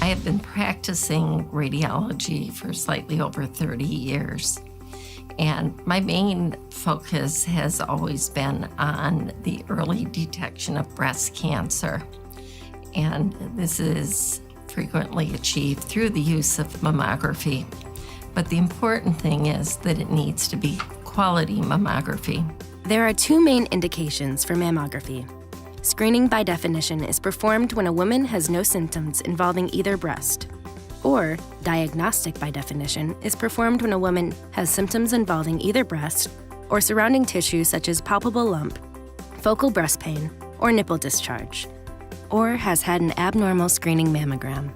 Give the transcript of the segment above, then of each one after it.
have been practicing radiology for slightly over 30 years. And my main focus has always been on the early detection of breast cancer. And this is frequently achieved through the use of mammography. But the important thing is that it needs to be quality mammography. There are two main indications for mammography. Screening by definition is performed when a woman has no symptoms involving either breast. Or, diagnostic by definition is performed when a woman has symptoms involving either breast or surrounding tissue such as palpable lump, focal breast pain, or nipple discharge, or has had an abnormal screening mammogram.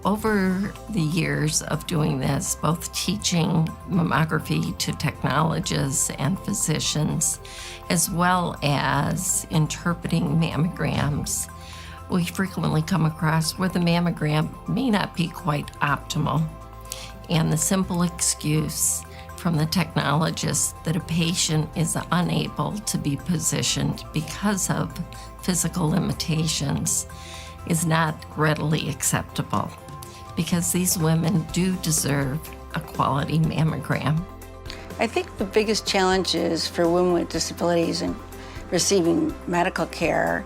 Over the years of doing this, both teaching mammography to technologists and physicians, as well as interpreting mammograms, we frequently come across where the mammogram may not be quite optimal. And the simple excuse from the technologist that a patient is unable to be positioned because of physical limitations is not readily acceptable, because these women do deserve a quality mammogram. I think the biggest challenge is for women with disabilities and receiving medical care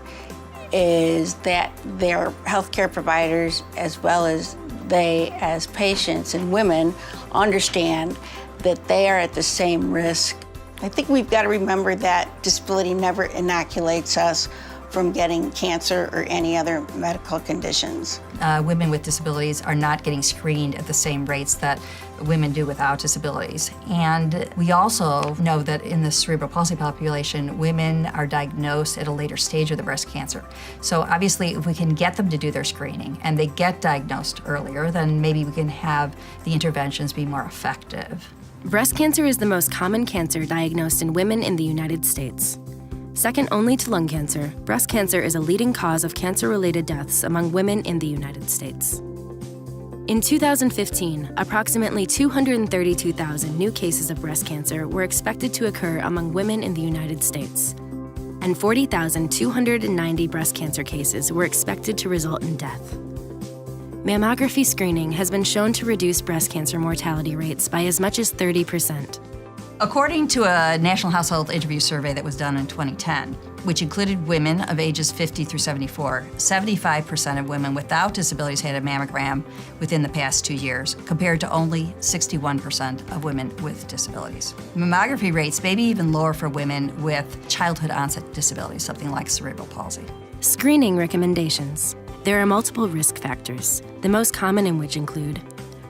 is that their healthcare providers, as well as they as patients and women, understand that they are at the same risk. I think we've got to remember that disability never inoculates us from getting cancer or any other medical conditions. Women with disabilities are not getting screened at the same rates that women do without disabilities. And we also know that in the cerebral palsy population, women are diagnosed at a later stage of the breast cancer. So obviously, if we can get them to do their screening and they get diagnosed earlier, then maybe we can have the interventions be more effective. Breast cancer is the most common cancer diagnosed in women in the United States. Second only to lung cancer, breast cancer is a leading cause of cancer-related deaths among women in the United States. In 2015, approximately 232,000 new cases of breast cancer were expected to occur among women in the United States, and 40,290 breast cancer cases were expected to result in death. Mammography screening has been shown to reduce breast cancer mortality rates by as much as 30%. According to a National Household Interview Survey that was done in 2010, which included women of ages 50 through 74, 75% of women without disabilities had a mammogram within the past 2 years, compared to only 61% of women with disabilities. Mammography rates may be even lower for women with childhood onset disabilities, something like cerebral palsy. Screening recommendations. There are multiple risk factors, the most common in which include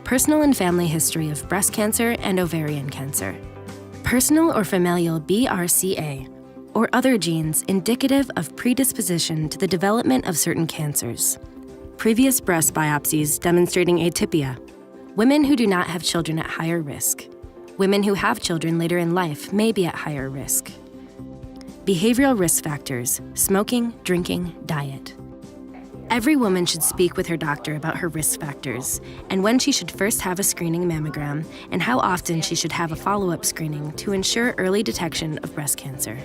personal and family history of breast cancer and ovarian cancer, personal or familial BRCA, or other genes indicative of predisposition to the development of certain cancers, previous breast biopsies demonstrating atypia, women who do not have children at higher risk, women who have children later in life may be at higher risk, behavioral risk factors, smoking, drinking, diet. Every woman should speak with her doctor about her risk factors and when she should first have a screening mammogram and how often she should have a follow-up screening to ensure early detection of breast cancer.